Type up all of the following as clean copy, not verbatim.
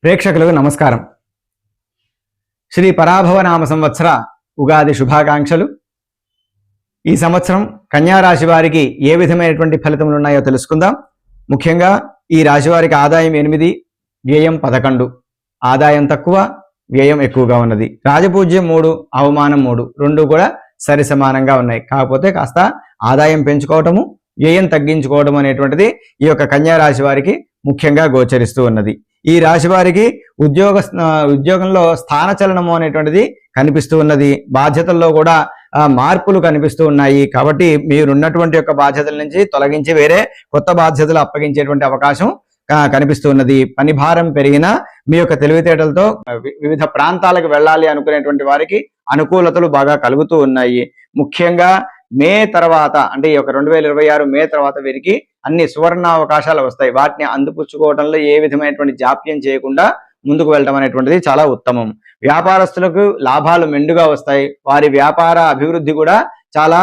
ప్రేక్షకులకు నమస్కారం. శ్రీ పరాభవనామ సంవత్సర ఉగాది శుభాకాంక్షలు. ఈ సంవత్సరం కన్యా రాశి వారికి ఏ విధమైనటువంటి ఫలితములు ఉన్నాయో తెలుసుకుందాం. ముఖ్యంగా ఈ రాశి వారికి ఆదాయం 8, వ్యయం 11. ఆదాయం తక్కువ, వ్యయం ఎక్కువగా ఉన్నది. రాజపూజ్యం 3, అవమానం 3, రెండు కూడా సరి సమానంగా ఉన్నాయి. కాకపోతే కాస్త ఆదాయం పెంచుకోవటము, వ్యయం తగ్గించుకోవడం అనేటువంటిది ఈ యొక్క కన్యా రాశి వారికి ముఖ్యంగా గోచరిస్తూ ఉన్నది. ఈ రాశి వారికి ఉద్యోగంలో స్థానచలనము అనేటువంటిది కనిపిస్తూ ఉన్నది. బాధ్యతల్లో కూడా మార్పులు కనిపిస్తూ ఉన్నాయి. కాబట్టి మీరున్నటువంటి యొక్క బాధ్యతల నుంచి తొలగించి వేరే కొత్త బాధ్యతలు అప్పగించేటువంటి అవకాశం కనిపిస్తూ ఉన్నది. పని భారం పెరిగినా మీ యొక్క తెలివితేటలతో వివిధ ప్రాంతాలకు వెళ్ళాలి అనుకునేటువంటి వారికి అనుకూలతలు బాగా కలుగుతూ ఉన్నాయి. ముఖ్యంగా మే తర్వాత అంటే ఈ యొక్క 2026 మే తర్వాత వీరికి అన్ని సువర్ణ అవకాశాలు వస్తాయి. వాటిని అందిపుచ్చుకోవడంలో ఏ విధమైనటువంటి జాప్యం చేయకుండా ముందుకు వెళ్ళడం అనేటువంటిది చాలా ఉత్తమం. వ్యాపారస్తులకు లాభాలు మెండుగా వస్తాయి. వారి వ్యాపార అభివృద్ధి కూడా చాలా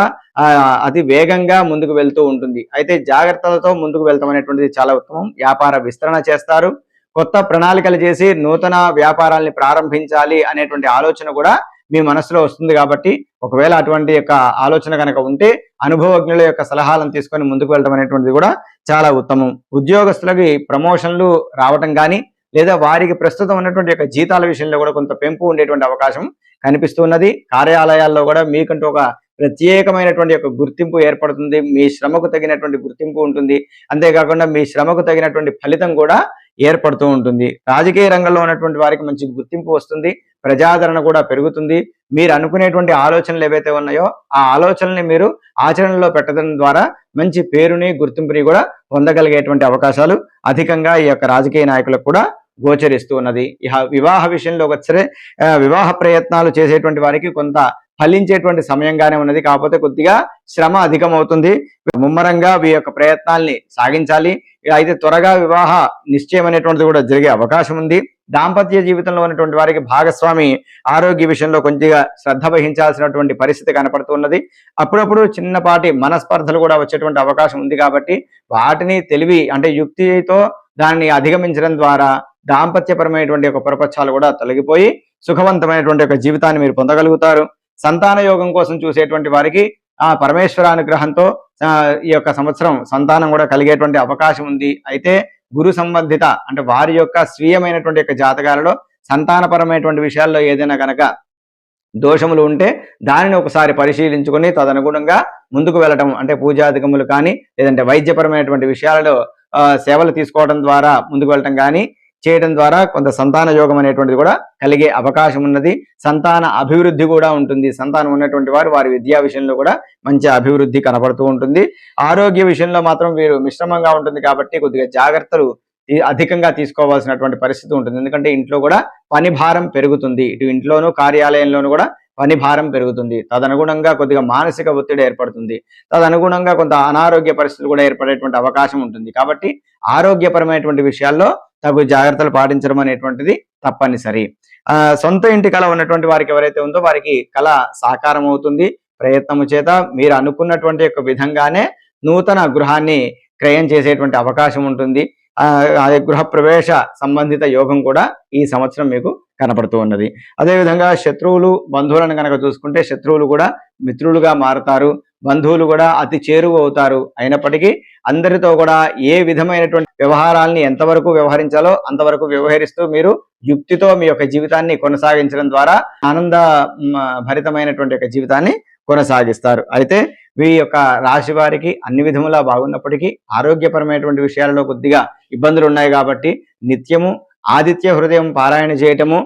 అతి వేగంగా ముందుకు వెళ్తూ ఉంటుంది. అయితే జాగ్రత్తలతో ముందుకు వెళ్తాం అనేటువంటిది చాలా ఉత్తమం. వ్యాపార విస్తరణ చేస్తారు. కొత్త ప్రణాళికలు చేసి నూతన వ్యాపారాల్ని ప్రారంభించాలి అనేటువంటి ఆలోచన కూడా మీ మనసులో వస్తుంది. కాబట్టి ఒకవేళ అటువంటి యొక్క ఆలోచన కనుక ఉంటే అనుభవజ్ఞుల యొక్క సలహాలను తీసుకొని ముందుకు వెళ్ళడం అనేటువంటిది కూడా చాలా ఉత్తమం. ఉద్యోగస్తులకి ప్రమోషన్లు రావటం కానీ లేదా వారికి ప్రస్తుతం ఉన్నటువంటి యొక్క జీతాల విషయంలో కూడా కొంత పెంపు ఉండేటువంటి అవకాశం కనిపిస్తున్నది. కార్యాలయాల్లో కూడా మీకంటూ ఒక ప్రత్యేకమైనటువంటి యొక్క గుర్తింపు ఏర్పడుతుంది. మీ శ్రమకు తగినటువంటి గుర్తింపు ఉంటుంది. అంతేకాకుండా మీ శ్రమకు తగినటువంటి ఫలితం కూడా ఏర్పడుతూ ఉంటుంది. రాజకీయ రంగంలో ఉన్నటువంటి వారికి మంచి గుర్తింపు వస్తుంది. ప్రజాదరణ కూడా పెరుగుతుంది. మీరు అనుకునేటువంటి ఆలోచనలు ఏవైతే ఉన్నాయో ఆ ఆలోచనల్ని మీరు ఆచరణలో పెట్టడం ద్వారా మంచి పేరుని గుర్తింపుని కూడా పొందగలిగేటువంటి అవకాశాలు అధికంగా ఈ యొక్క రాజకీయ నాయకులకు కూడా గోచరిస్తూ ఉన్నది. ఇక వివాహ విషయంలో వచ్చే వివాహ ప్రయత్నాలు చేసేటువంటి వారికి కొంత ఫలించేటువంటి సమయంగానే ఉన్నది. కాకపోతే కొద్దిగా శ్రమ అధికమవుతుంది. ముమ్మరంగా ఈ యొక్క ప్రయత్నాల్ని సాగించాలి. అయితే త్వరగా వివాహ నిశ్చయం అనేటువంటిది కూడా జరిగే అవకాశం ఉంది. దాంపత్య జీవితంలో ఉన్నటువంటి వారికి భాగస్వామి ఆరోగ్య విషయంలో కొద్దిగా శ్రద్ధ వహించాల్సినటువంటి పరిస్థితి కనపడుతున్నది. అప్పుడప్పుడు చిన్నపాటి మనస్పర్ధలు కూడా వచ్చేటువంటి అవకాశం ఉంది. కాబట్టి వాటిని తెలివి అంటే యుక్తితో దాన్ని అధిగమించడం ద్వారా దాంపత్యపరమైనటువంటి యొక్క ప్రపంచాలు కూడా తొలగిపోయి సుఖవంతమైనటువంటి యొక్క జీవితాన్ని మీరు పొందగలుగుతారు. సంతాన యోగం కోసం చూసేటువంటి వారికి ఆ పరమేశ్వర అనుగ్రహంతో ఈ యొక్క సంవత్సరం సంతానం కూడా కలిగేటువంటి అవకాశం ఉంది. అయితే గురు సంబంధిత అంటే వారి యొక్క స్వీయమైనటువంటి యొక్క జాతకాలలో సంతానపరమైనటువంటి విషయాల్లో ఏదైనా కనుక దోషములు ఉంటే దానిని ఒకసారి పరిశీలించుకొని తదనుగుణంగా ముందుకు వెళ్ళటం అంటే పూజాధికములు కానీ లేదంటే వైద్యపరమైనటువంటి విషయాలలో సేవలు తీసుకోవడం ద్వారా ముందుకు వెళ్ళటం కానీ చేయడం ద్వారా కొంత సంతాన యోగం అనేటువంటిది కూడా కలిగే అవకాశం ఉన్నది. సంతాన అభివృద్ధి కూడా ఉంటుంది. సంతానం ఉన్నటువంటి వారు వారి విద్యా విషయంలో కూడా మంచి అభివృద్ధి కనపడుతూ ఉంటుంది. ఆరోగ్య విషయంలో మాత్రం వీరు మిశ్రమంగా ఉంటుంది. కాబట్టి కొద్దిగా జాగ్రత్తలు అధికంగా తీసుకోవాల్సినటువంటి పరిస్థితి ఉంటుంది. ఎందుకంటే ఇంట్లో కూడా పని భారం పెరుగుతుంది. ఇటు ఇంట్లోనూ కార్యాలయంలోనూ కూడా పని భారం పెరుగుతుంది. తదనుగుణంగా కొద్దిగా మానసిక ఒత్తిడి ఏర్పడుతుంది. తదనుగుణంగా కొంత అనారోగ్య పరిస్థితులు కూడా ఏర్పడేటువంటి అవకాశం ఉంటుంది. కాబట్టి ఆరోగ్యపరమైనటువంటి విషయాల్లో తగు జాగ్రత్తలు పాటించడం అనేటువంటిది తప్పనిసరి. సొంత ఇంటి కళ ఉన్నటువంటి వారికి ఎవరైతే ఉందో వారికి కళ సాకారం అవుతుంది. ప్రయత్నము చేత మీరు అనుకున్నటువంటి యొక్క విధంగానే నూతన గృహాన్ని క్రయం చేసేటువంటి అవకాశం ఉంటుంది. గృహ ప్రవేశ సంబంధిత యోగం కూడా ఈ సంవత్సరం మీకు కనపడుతూ ఉన్నది. అదేవిధంగా శత్రువులు బంధువులను కనుక చూసుకుంటే శత్రువులు కూడా మిత్రులుగా మారుతారు. బంధువులు కూడా అతి చేరువ అవుతారు. అయినప్పటికీ అందరితో కూడా ఏ విధమైనటువంటి వ్యవహారాల్ని ఎంతవరకు వ్యవహరించాలో అంతవరకు వ్యవహరిస్తూ మీరు యుక్తితో మీ యొక్క జీవితాన్ని కొనసాగించడం ద్వారా ఆనంద భరితమైనటువంటి యొక్క జీవితాన్ని కొనసాగిస్తారు. అయితే మీ యొక్క రాశి వారికి అన్ని విధములా బాగున్నప్పటికీ ఆరోగ్యపరమైనటువంటి విషయాలలో కొద్దిగా ఇబ్బందులు ఉన్నాయి. కాబట్టి నిత్యము ఆదిత్య హృదయం పారాయణ చేయటము,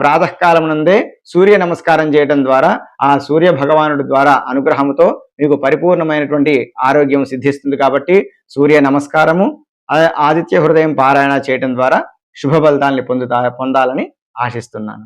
ప్రాతకాలం నుండే సూర్య నమస్కారం చేయటం ద్వారా ఆ సూర్య భగవానుడి ద్వారా అనుగ్రహంతో మీకు పరిపూర్ణమైనటువంటి ఆరోగ్యం సిద్ధిస్తుంది. కాబట్టి సూర్య నమస్కారము, ఆదిత్య హృదయం పారాయణ చేయటం ద్వారా శుభ ఫలితాన్ని పొందాలని ఆశిస్తున్నాను.